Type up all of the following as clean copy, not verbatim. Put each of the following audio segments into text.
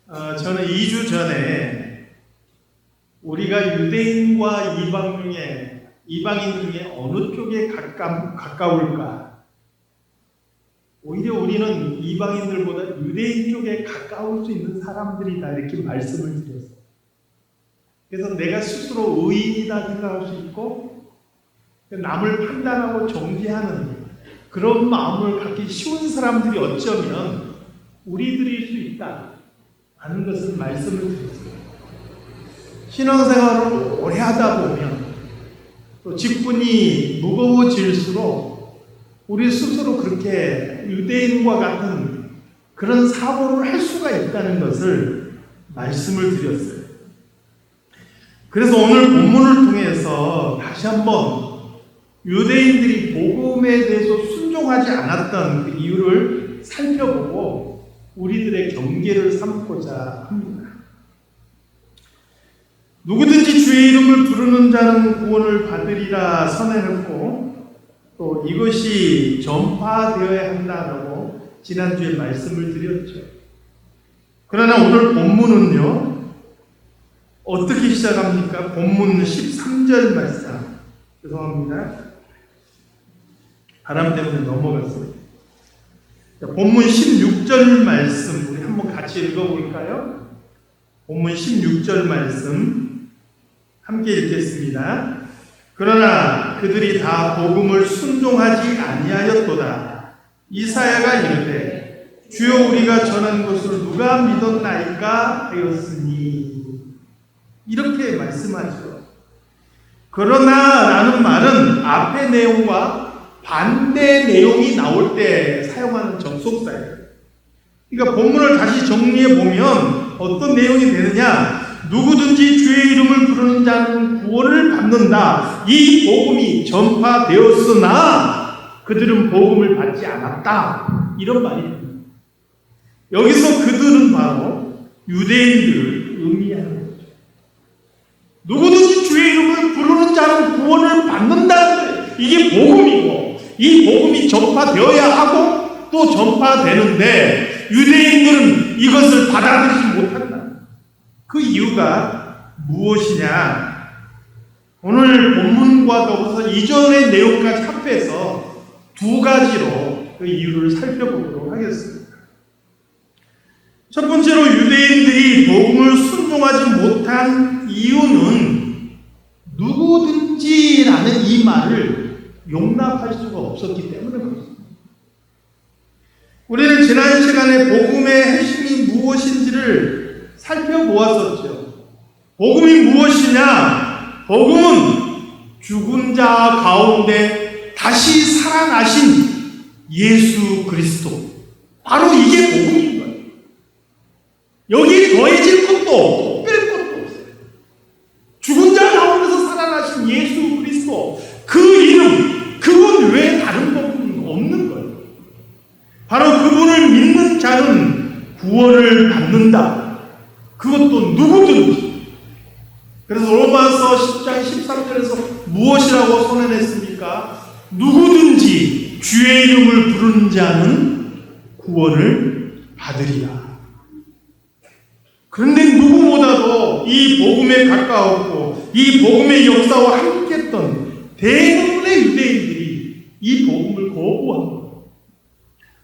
저는 2주 전에 우리가 유대인과 이방인 중에 어느 쪽에 가까울까? 오히려 우리는 이방인들보다 유대인 쪽에 가까울 수 있는 사람들이다, 이렇게 말씀을 드렸어요. 그래서 내가 스스로 의인이다 생각할 수 있고 남을 판단하고 정죄하는 그런 마음을 갖기 쉬운 사람들이 어쩌면 우리들일 수 있다 하는 것을 말씀을 드렸어요. 신앙생활을 오래 하다 보면 또 직분이 무거워질수록 우리 스스로 그렇게 유대인과 같은 그런 사고를 할 수가 있다는 것을 말씀을 드렸어요. 그래서 오늘 본문을 통해서 다시 한번 유대인들이 복음에 대해서 순종하지 않았던 그 이유를 살펴보고 우리들의 경계를 삼고자 합니다. 누구든지 주의 이름을 부르는 자는 구원을 받으리라 선언했고, 또 이것이 전파되어야 한다고 지난주에 말씀을 드렸죠. 그러나 오늘 본문은요, 어떻게 시작합니까? 본문 13절 말씀. 죄송합니다. 바람 때문에 넘어갔어요. 본문 16절 말씀 우리 한번 같이 읽어볼까요? 본문 16절 말씀 함께 읽겠습니다. 그러나 그들이 다 복음을 순종하지 아니하였도다. 이사야가 이르되 주여 우리가 전한 것을 누가 믿었나이까 하였으니, 이렇게 말씀하죠. 그러나 라는 말은 앞의 내용과 반대 내용이 나올 때 사용하는 접속사예요. 그러니까 본문을 다시 정리해 보면 어떤 내용이 되느냐? 누구든지 주의 이름을 부르는 자는 구원을 받는다. 이 복음이 전파되었으나 그들은 복음을 받지 않았다. 이런 말입니다. 여기서 그들은 바로 유대인들을 의미하는 거죠. 누구든지 주의 이름을 부르는 자는 구원을 받는다는 거예요. 이게 복음이고, 이 복음이 전파되어야 하고 또 전파되는데 유대인들은 이것을 받아들이지 못한다. 그 이유가 무엇이냐? 오늘 본문과 더불어서 이전의 내용까지 합해서 두 가지로 그 이유를 살펴보도록 하겠습니다. 첫 번째로 유대인들이 복음을 순종하지 못한 이유는 누구든지라는 이 말을 용납할 수가 없었기 때문에 그렇습니다. 우리는 지난 시간에 복음의 핵심이 무엇인지를 살펴보았었죠. 복음이 무엇이냐? 복음은 죽은 자 가운데 다시 살아나신 예수 그리스도, 바로 이게 복음인 거예요. 여기에 더해질 것도 없고 뺄 것도 없어요. 죽은 자 가운데서 살아나신 예수 그리스도, 그 이름, 그분 외에 다른 복음은 없는 거예요. 바로 그분을 믿는 자는 구원을 받는다. 그것도 누구든지. 그래서 로마서 10장 13절에서 무엇이라고 선언했습니까? 누구든지 주의 이름을 부르는 자는 구원을 받으리라. 그런데 누구보다도 이 복음에 가까웠고 이 복음의 역사와 함께했던 대부분의 유대인들이 이 복음을 거부한 거예요.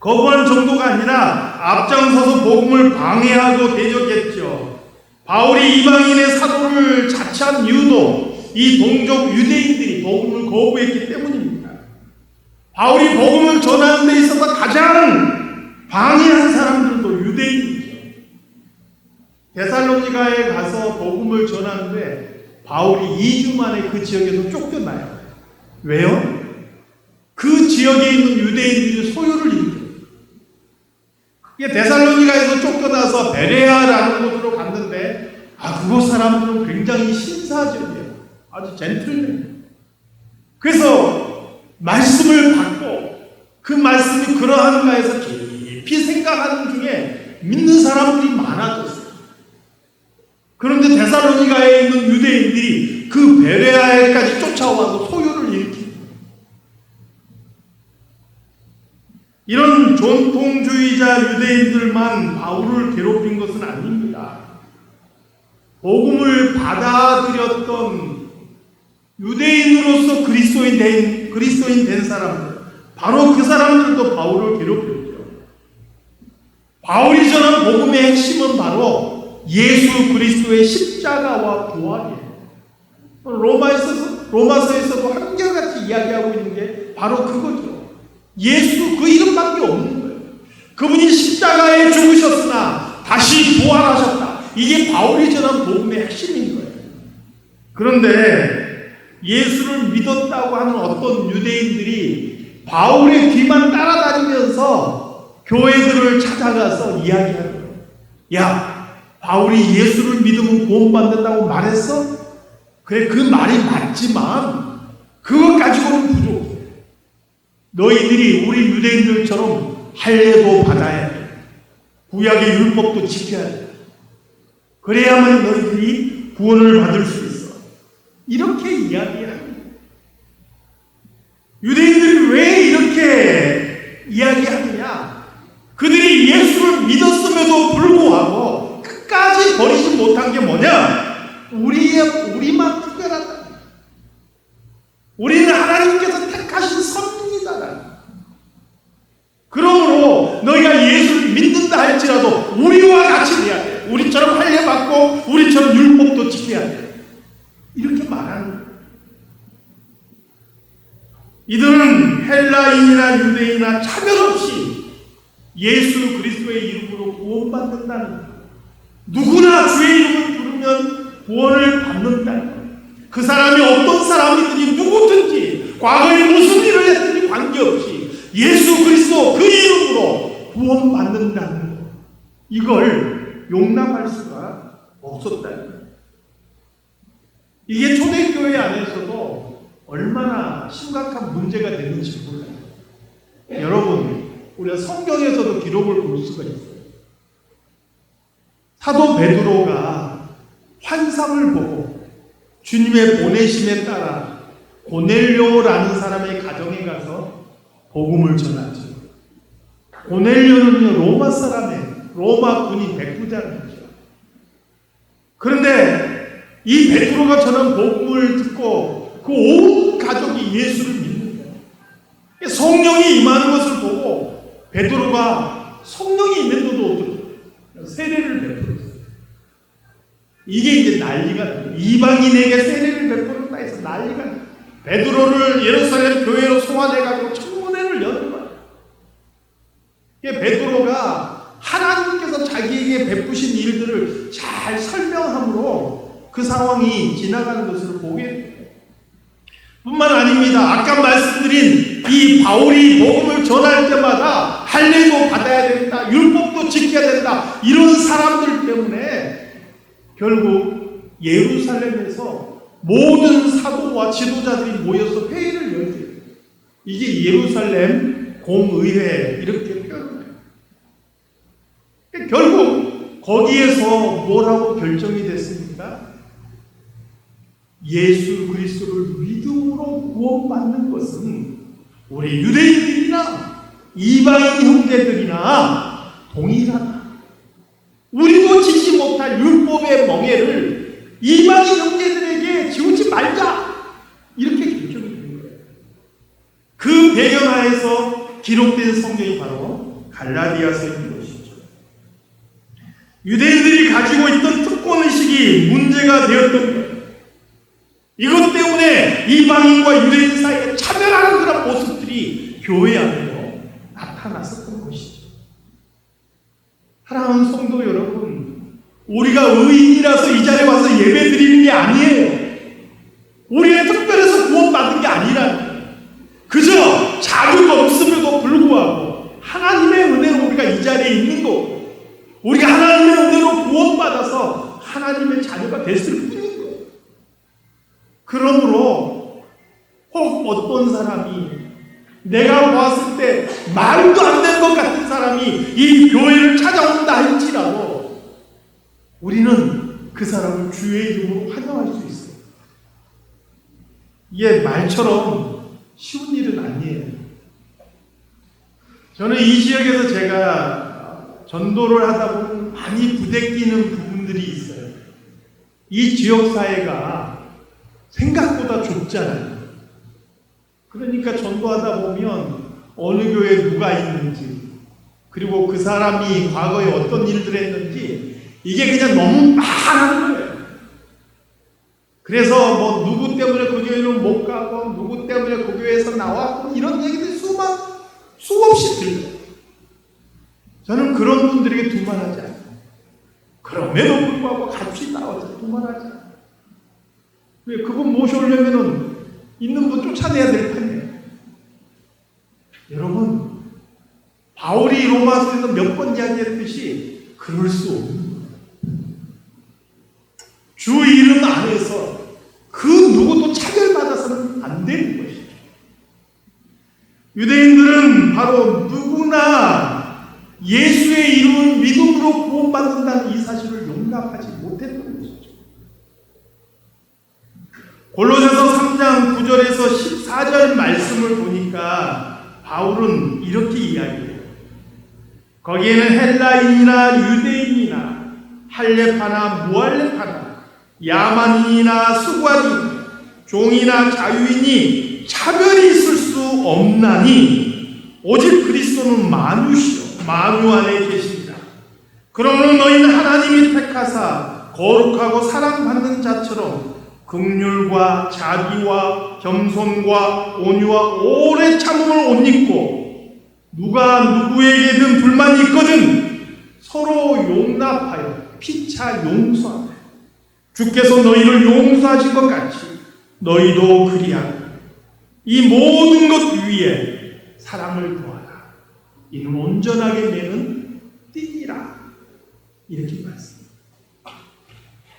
거부한 정도가 아니라 앞장서서 복음을 방해하고 대적했죠. 바울이 이방인의 사도를 자처한 이유도 이 동족 유대인들이 복음을 거부했기 때문입니다. 바울이 복음을 전하는 데 있어서 가장 방해한 사람들도 유대인이죠. 데살로니가에 가서 복음을 전하는데 바울이 2주 만에 그 지역에서 쫓겨나요. 왜요? 그 지역에 있는 유대인들이 소유를 잃게. 데살로니가에서 쫓겨나서 베레아라는 곳으로 갔는데 그곳 사람들은 굉장히 신사적이에요. 아주 젠틀맨. 그래서 말씀을 받고 그 말씀이 그러한가 해서 깊이 생각하는 중에 믿는 사람들이 많아졌어요. 그런데 데살로니가에 있는 유대인들이 그 베레아에까지 쫓아와서 소유를 일으킵니다. 이런 전통주의자 유대인들만 바울을 괴롭힌 것은 아닙니다. 복음을 받아들였던 유대인으로서 그리스도인 된 사람들, 바로 그 사람들도 바울을 괴롭혔죠. 바울이 전한 복음의 핵심은 바로 예수 그리스도의 십자가와 부활이에요. 로마서에서도 한결같이 이야기하고 있는 게 바로 그거죠. 예수 그 이름밖에 없는 거예요. 그분이 십자가에 죽으셨으나 다시 부활하셨다. 이게 바울이 전한 복음의 핵심인 거예요. 그런데 예수를 믿었다고 하는 어떤 유대인들이 바울의 뒤만 따라다니면서 교회들을 찾아가서 이야기하는 거예요. 야, 바울이 예수를 믿으면 구원받는다고 말했어? 그래, 그 말이 맞지만 그것 가지고는 부족해. 너희들이 우리 유대인들처럼 할례도 받아야 돼. 구약의 율법도 지켜야 돼. 그래야만 너희들이 구원을 받을 수 있어. 이렇게 이야기하는 거예요. 유대인들이 왜 이렇게 이야기하느냐? 그들이 예수를 믿었음에도 불구하고 끝까지 버리지 못한 게 뭐냐? 우리만 특별하다. 우리는 하나님께서 택하신 선민이다. 그러므로 너희가 예수를 믿는다 할지라도 우리와 같이 돼야 돼. 우리처럼 할례 받고 우리처럼 율법도 지켜야 돼. 이렇게 말하는 거예요. 이들은 헬라인이나 유대인이나 차별 없이 예수 그리스도의 이름으로 구원받는다는 거예요. 누구나 주의 이름을 부르면 구원을 받는다는 거예요. 그 사람이 어떤 사람이든지 누구든지 과거에 무슨 일을 했든지 관계없이 예수 그리스도 그 이름으로 구원받는다는 거예요. 이걸 용납할 수가 없었다는 거예요. 이게 초대교회 안에서도 얼마나 심각한 문제가 되는지 몰라요. 여러분, 우리가 성경에서도 기록을 볼 수가 있어요. 사도 베드로가 환상을 보고 주님의 보내심에 따라 고넬료라는 사람의 가정에 가서 복음을 전하죠. 고넬료는요, 로마 군인 백부장이죠. 그런데 이 베드로가 전한 복음을 듣고 그 온 가족이 예수를 믿는 거예요. 성령이 임하는 것을 보고 베드로가 성령이 있는데도 어떻게 세례를 베풀었어요. 이게 이제 난리가 나요. 이방인에게 세례를 베풀었다 해서 난리가 나요. 베드로를 예루살렘 교회로 소환해가지고 청문회를 여는 거예요. 베드로가 하나님께서 자기에게 베푸신 일들을 잘 설명함으로 그 상황이 지나가는 것을 보게 돼요. 뿐만 아닙니다. 아까 말씀드린 이 바울이 복음을 전할 때마다 할례도 받아야 된다, 율법도 지켜야 된다, 이런 사람들 때문에 결국 예루살렘에서 모든 사도와 지도자들이 모여서 회의를 열게. 이게 예루살렘 공의회 이렇게 표현해요. 결국 거기에서 뭐라고 결정이 됐습니까? 예수 그리스도를 믿음으로 구원받는 것은 우리 유대인들이나 이방인 형제들이나 동일하다. 우리도 지지 못할 율법의 멍에를 이방인 형제들에게 지우지 말자. 이렇게 결정이 된 거예요. 그 배경하에서 기록된 성경이 바로 갈라디아서인 것이죠. 유대인들이 가지고 있던 특권의식이 문제가 되었던 거예요. 이것 때문에 이방인과 유대인 사이에 차별하는 그런 모습들이 교회 안에도 나타났었던 것이죠. 사랑하는 성도 여러분, 우리가 의인이라서 이 자리에 와서 예배 드리는 게 아니에요. 우리가 특별해서 구원받은 게 아니라 그저 자격 없음에도 불구하고 하나님의 은혜로 우리가 이 자리에 있는 거고, 우리가 하나님의 은혜로 구원받아서 하나님의 자녀가 됐을 뿐인 거예요. 그러므로 혹 어떤 사람이 내가 보았을 때 말도 안 되는 것 같은 사람이 이 교회를 찾아온다 할지라도 우리는 그 사람을 주의 이름으로 환영할 수 있어요. 이게 말처럼 쉬운 일은 아니에요. 저는 이 지역에서 제가 전도를 하다 보면 많이 부대끼는 부분들이 있어요. 이 지역 사회가 생각보다 좁잖아요. 그러니까 전도하다 보면 어느 교회에 누가 있는지, 그리고 그 사람이 과거에 어떤 일들을 했는지 이게 그냥 너무 많은 거예요. 그래서 뭐 누구 때문에 그 교회는 못 가고 누구 때문에 그 교회에서 나왔고 이런 얘기들이 수없이 들려요. 저는 그런 분들에게 두말하지 않아요. 그럼에도 불구하고 같이 나와서 두말하지 않아요. 왜 그분 모셔오려면은 있는 분 쫓아내야 될 판이에요. 여러분, 바울이 로마서에서 몇 번 이야기했듯이 그럴 수 없는 거예요. 주 이름 안에서 그 누구도 차별받아서는 안 되는 것이죠. 유대인들은 바로 누구나 예수의 이름을 믿음으로 구원받는다는 이 사실을 용납하지 못했던 것이죠. 골로새서 3장 9절에서 14절 말씀을 보니까 바울은 이렇게 이야기해요. 거기에는 헬라인이나 유대인이나 할례파나 무할례파나 야만인이나 수관인, 종이나 자유인이 차별이 있을 수 없나니 오직 그리스도는 만유시요 만유 안에 계십니다. 그러므로 너희는 하나님이 택하사 거룩하고 사랑받는 자처럼 긍휼과 자비와 겸손과 온유와 오래 참음을 옷 입고 누가 누구에게든 불만이 있거든 서로 용납하여 피차 용서하라. 주께서 너희를 용서하신 것 같이 너희도 그리하라. 이 모든 것 위에 사랑을 더하라. 이는 온전하게 매는 띠니라. 이렇게 말씀합니다.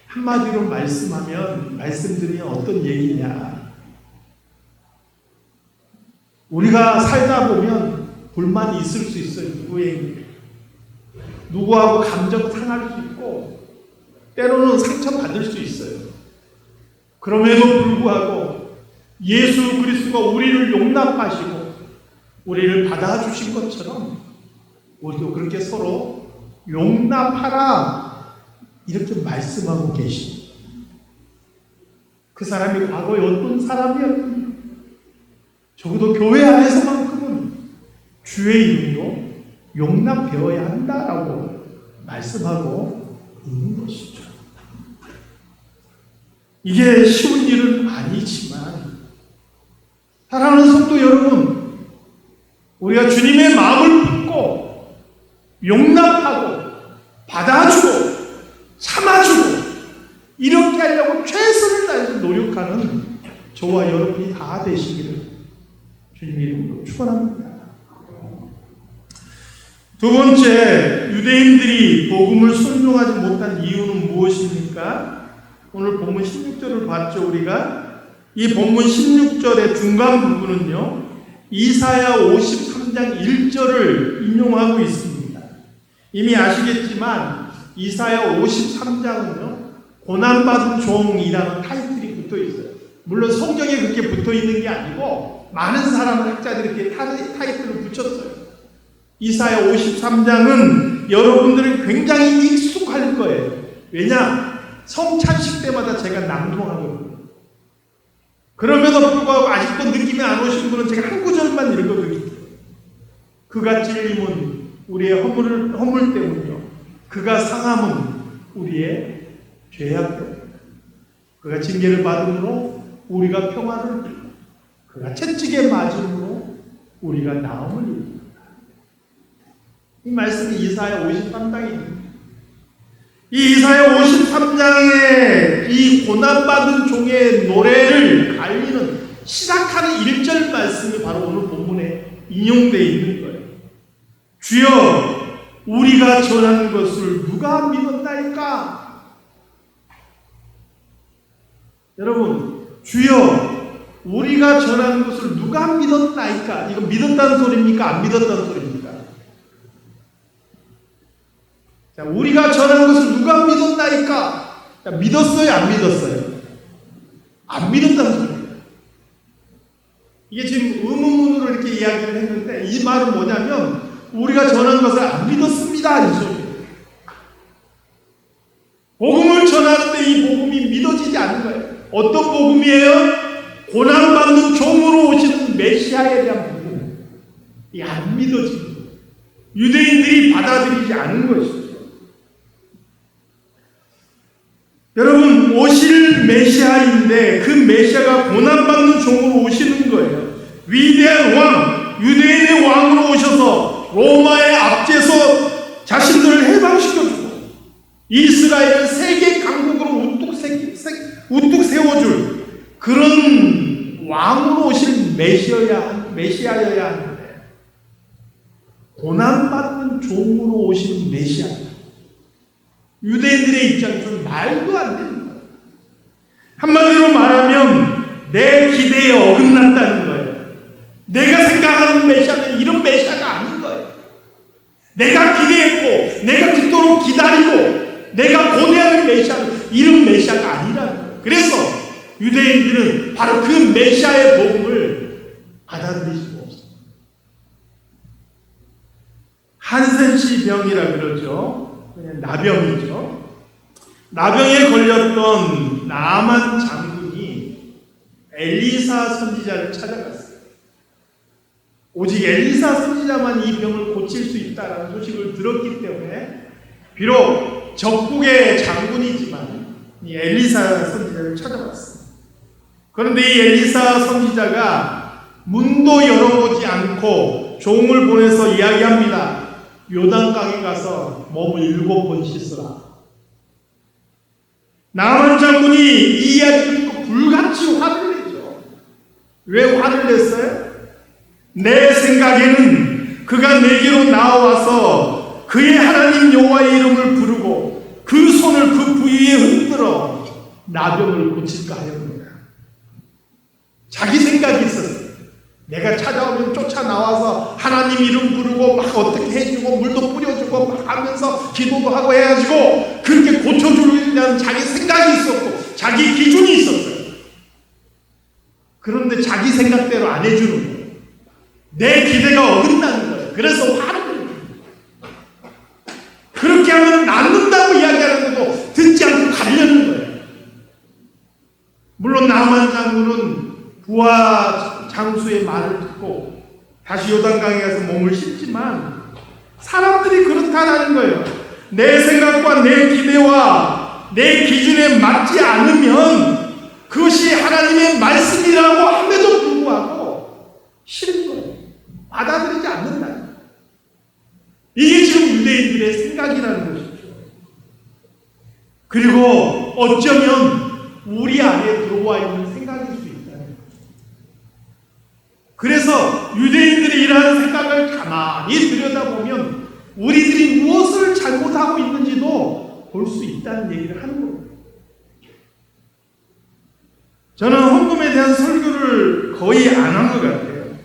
한마디로 말씀드리면 어떤 얘기냐. 우리가 살다 보면 불만이 있을 수 있어요. 누구에게. 누구하고 감정 상할 수 있고 때로는 상처받을 수 있어요. 그럼에도 불구하고 예수 그리스도가 우리를 용납하시고 우리를 받아주신 것처럼 우리도 그렇게 서로 용납하라 이렇게 말씀하고 계십니다. 그 사람이 과거에 어떤 사람이었든지 적어도 교회 안에서만큼은 주의 이름으로 용납되어야 한다라고 말씀하고 있는 것이죠. 이게 쉬운 일은 아니지만 사랑하는 성도 여러분, 우리가 주님의 마음을 품고 용납하고 받아주고 참아주고 이렇게 하려고 최선을 다해서 노력하는 저와 여러분이 다 되시기를 주님의 이름으로 축원합니다. 두 번째, 유대인들이 복음을 순종하지 못한 이유는 무엇입니까? 오늘 본문 16절을 봤죠, 우리가. 이 본문 16절의 중간 부분은요, 이사야 53장 1절을 인용하고 있습니다. 이미 아시겠지만 이사야 53장은요, 고난받은 종이라는 타이틀이 붙어 있어요. 물론 성경에 그렇게 붙어 있는 게 아니고 많은 학자들이 이렇게 타이틀을 붙였어요. 이사야 53장은 여러분들은 굉장히 익숙할 거예요. 왜냐? 성찬식 때마다 제가 낭송하거든요. 그럼에도 불구하고 아직도 느낌이 안 오신 분은 제가 한 구절만 읽어드릴게요. 그가 찔림은 우리의 허물 때문이요. 그가 상함은 우리의 죄악 때문이요. 그가 징계를 받음으로 우리가 평화를 누리고 그가 채찍에 맞음으로 우리가 나음을 이룹니다. 이 말씀이 이사야 53장입니다. 이 이사야 53장의 이 고난받은 종의 노래를 알리는 시작하는 1절 말씀이 바로 오늘 본문에 인용되어 있는 거예요. 주여 우리가 전하는 것을 누가 믿었나이까? 여러분, 주여 우리가 전하는 것을 누가 믿었나이까? 이거 믿었다는 소리입니까? 안 믿었다는 소리입니까? 자, 우리가 전하는 것을 누가 믿었나이까? 자, 믿었어요? 안 믿었어요? 안 믿었다는 소리예요. 이게 지금 의문문으로 이렇게 이야기를 했는데 이 말은 뭐냐면 우리가 전한 것을 안 믿었습니다. 이 소리예요. 복음을 전하는데 이 복음이 믿어지지 않는 거예요. 어떤 복음이에요? 고난받는 종으로 오시는 메시아에 대한 복음. 이게 안 믿어지는 거예요. 유대인들이 받아들이지 않은 것이죠. 여러분, 오실 메시아인데 그 메시아가 고난받는 종으로 오시는 거예요. 위대한 왕, 유대인의 왕으로 오셔서 로마의 압제에서 자신들을 해방시켜주고 이스라엘을 세계 강국으로 우뚝 세워줄 그런 왕으로 오실 메시아여야 하는데 고난받는 종으로 오시는 메시아입니다. 유대인들의 입장에서는 말도 안 되는 거예요. 한마디로 말하면 내 기대에 어긋났다는 거예요. 내가 생각하는 메시아는 이런 메시아가 아닌 거예요. 내가 기대했고 내가 그토록 기다리고 내가 고대하는 메시아는 이런 메시아가 아니라는 거예요. 그래서 유대인들은 바로 그 메시아의 복음을 받아들일 수가 없어요. 한센시 병이라 그러죠. 그냥 나병이죠. 나병에 걸렸던 나만 장군이 엘리사 선지자를 찾아갔어요. 오직 엘리사 선지자만 이 병을 고칠 수 있다는 소식을 들었기 때문에 비록 적국의 장군이지만 이 엘리사 선지자를 찾아갔어요. 그런데 이 엘리사 선지자가 문도 열어보지 않고 종을 보내서 이야기합니다. 요단강에 가서 몸을 7번 씻으라. 나만 장군이 이 이야기를 듣고 불같이 화를 내죠. 왜 화를 냈어요? 내 생각에는 그가 내게로 나와서 그의 하나님 여호와의 이름을 부르고 그 손을 그 부위에 흔들어 나병을 고칠까 하였습니다. 자기 생각이 있었어요. 내가 찾아오면 쫓아 나와서 하나님 이름 부르고 막 어떻게 해주고 물도 뿌려주고 막 하면서 기도도 하고 해가지고 그렇게 고쳐주려는 자기 생각이 있었고 자기 기준이 있었어요. 그런데 자기 생각대로 안 해주는 거예요. 내 기대가 어긋나는 거예요. 그래서 화를 내는 거예요. 그렇게 하면 낫는다고 이야기하는데도 듣지 않고 가려는 거예요. 물론 나만 장군은 부하 장수의 말을 듣고 다시 요단강에 가서 몸을 씻지만 사람들이 그렇다는 거예요. 내 생각과 내 기대와 내 기준에 맞지 않으면 그것이 하나님의 말씀이라고 함에도 불구하고 싫은 거예요. 받아들이지 않는다. 이게 지금 유대인들의 생각이라는 것이죠. 그리고 어쩌면 우리 안에 들어와 있는 생각일 수 있다는 거죠. 그래서 유대인들이 이러한 생각을 가만히 들여다보면 우리들이 무엇을 잘못하고 있는지도 볼 수 있다는 얘기를 하는 겁니다. 저는 헌금에 대한 설교를 거의 안 한 것 같아요.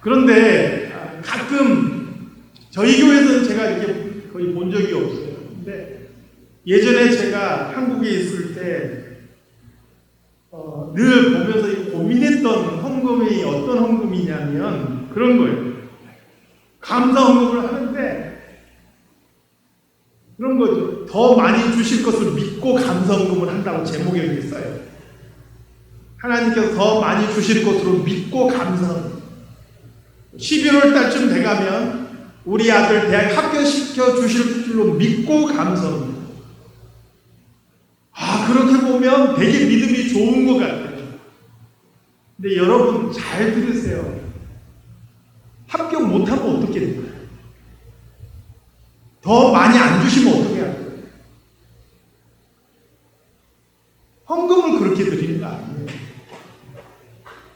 그런데 가끔 저희 교회에서는 제가 이렇게 거의 본 적이 없어요. 근데 예전에 제가 한국에 있을 때 늘 보면서 고민했던 헌금이 어떤 헌금이냐면 그런 거예요. 감사 헌금을 하는데 그런 거죠. 더 많이 주실 것을 믿고 감사 헌금을 한다고 제목에 이렇게 써요. 하나님께서 더 많이 주실 것으로 믿고 감사 헌금. 11월 달쯤 돼가면 우리 아들 대학 합격시켜 주실 줄로 믿고 감사 헌금. 그렇게 보면 되게 믿음이 좋은 것 같아요. 근데 여러분 잘 들으세요. 합격 못하면 어떻게 돼요? 더 많이 안 주시면 어떻게 해요? 헌금을 그렇게 드리는 거 아니에요.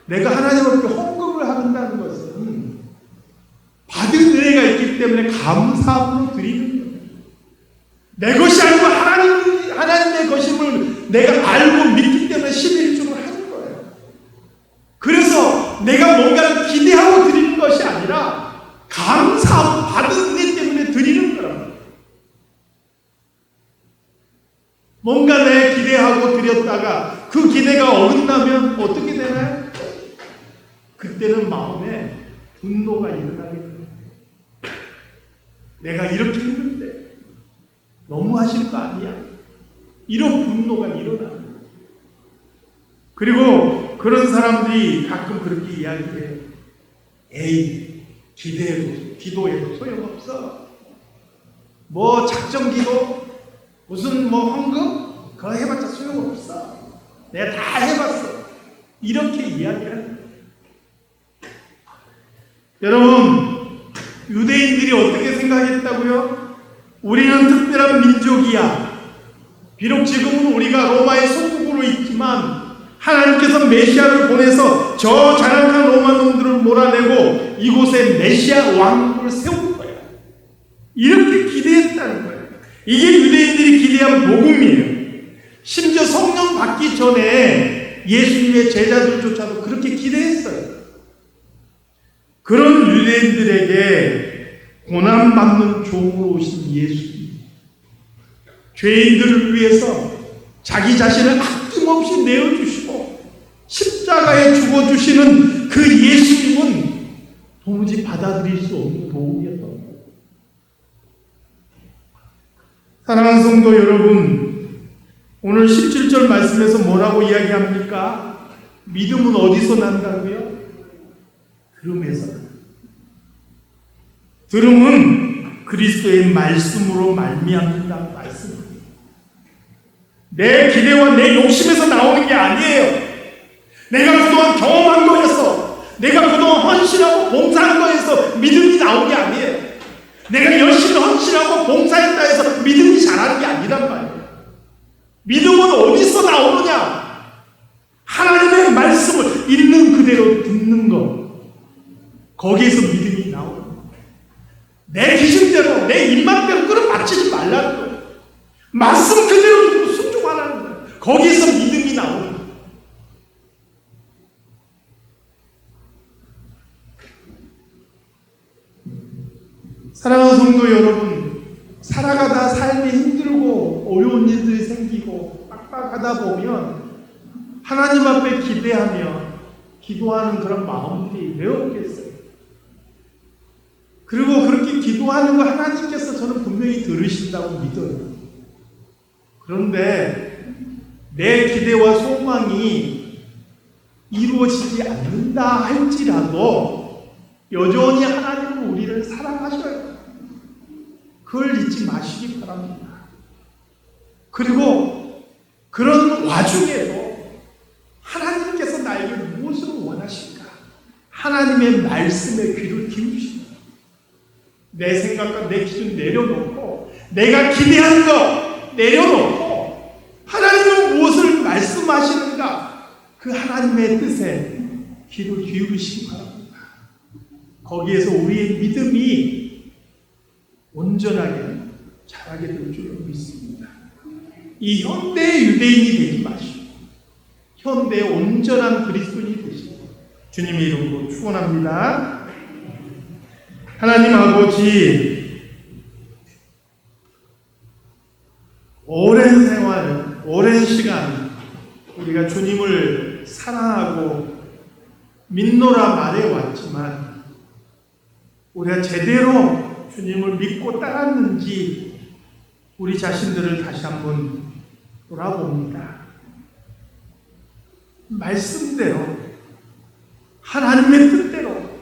내가 하나님 앞에 헌금을 한다는 것은 받은 은혜가 있기 때문에 감사함으로 드리는 거예요. 내 것이 아니고 하나님의 것임을 내가 알고 믿기 때문에 11조를 하는 거예요. 그래서 내가 뭔가를 기대하고 드리는 것이 아니라 감사하고 받은 은혜 때문에 드리는 거라고. 뭔가 내 기대하고 드렸다가 그 기대가 어긋나면 어떻게 되나요? 그때는 마음에 분노가 일어나게 됩니다. 내가 이렇게 했는데 너무 하신 거 아니야? 이런 분노가 일어나는 거예요. 그리고 그런 사람들이 가끔 그렇게 이야기해요. 에이, 기도해도 소용없어. 뭐 작정기도 무슨 뭐 헌금 그거 해봤자 소용없어. 내가 다 해봤어. 이렇게 이야기하는 거예요. 여러분, 유대인들이 어떻게 생각했다고요? 우리는 특별한 민족이야. 비록 지금은 우리가 로마의 속국으로 있지만 하나님께서 메시아를 보내서 저 잔악한 로마 놈들을 몰아내고 이곳에 메시아 왕국을 세울 거야. 이렇게 기대했다는 거예요. 이게 유대인들이 기대한 복음이에요. 심지어 성령 받기 전에 예수님의 제자들조차도 그렇게 기대했어요. 그런 유대인들에게 고난받는 종으로 오신 예수님, 죄인들을 위해서 자기 자신을 아낌없이 내어주시고 십자가에 죽어주시는 그 예수님은 도무지 받아들일 수 없는 도움이었던 거예요. 사랑하는 성도 여러분, 오늘 17절 말씀에서 뭐라고 이야기합니까? 믿음은 어디서 난다고요? 들음에서. 들음은 그리스도의 말씀으로 말미암는다는 말씀입니다. 내 기대와 내 욕심에서 나오는 게 아니에요. 내가 그동안 경험한 거에서, 내가 그동안 헌신하고 봉사한 거에서 믿음이 나온 게 아니에요. 내가 열심히 헌신하고 봉사했다 해서 믿음이 자라는 게 아니란 말이에요. 믿음은 어디서 나오느냐? 하나님의 말씀을 있는 그대로 듣는 것. 거기에서 믿음이 나오는 거예요. 내 기준대로, 내 입맛대로 끌어맞히지 말라는 거예요. 말씀 그대로 듣고 순종하라는 거예요. 거기에서 믿음이 나오는 거예요. 사랑하는 성도 여러분, 살아가다 삶이 힘들고 어려운 일들이 생기고 빡빡하다 보면 하나님 앞에 기대하며 기도하는 그런 마음들이 왜 없겠어요? 그리고 그렇게 기도하는 거 하나님께서 저는 분명히 들으신다고 믿어요. 그런데 내 기대와 소망이 이루어지지 않는다 할지라도 여전히 하나님은 우리를 사랑하셔요. 그걸 잊지 마시기 바랍니다. 그리고 그런 와중에도 하나님께서 나에게 무엇을 원하실까? 하나님의 말씀에 귀를 기울이십니다. 내 생각과 내 기준 내려놓고 내가 기대하는 거 내려놓고 하나님은 무엇을 말씀하시는가? 그 하나님의 뜻에 귀를 기울이시기 바랍니다. 거기에서 우리의 믿음이 온전하게 자라게 될 줄 믿습니다. 이 현대의 유대인이 되지 마시고 현대의 온전한 그리스도인이 되시고 주님의 이름으로 축원합니다. 하나님 아버지, 오랜 생활, 오랜 시간 우리가 주님을 사랑하고 믿노라 말해왔지만 우리가 제대로 주님을 믿고 따랐는지 우리 자신들을 다시 한번 돌아봅니다. 말씀대로 하나님의 뜻대로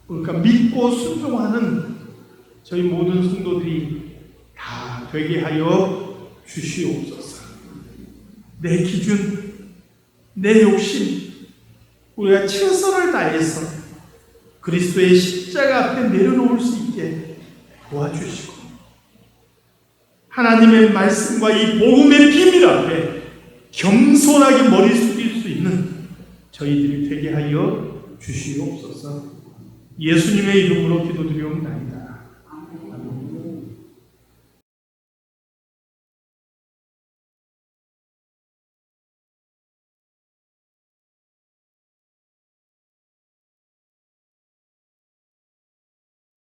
그러니까 믿고 순종하는 저희 모든 성도들이 다 되게 하여 주시옵소서. 내 기준, 내 욕심, 우리가 최선을 다해서 그리스도의 십자가 앞에 내려놓을 수 있게 도와주시고 하나님의 말씀과 이 복음의 비밀 앞에 겸손하게 머리 숙일 수 있는 저희들이 되게 하여 주시옵소서. 예수님의 이름으로 기도드리옵나이다.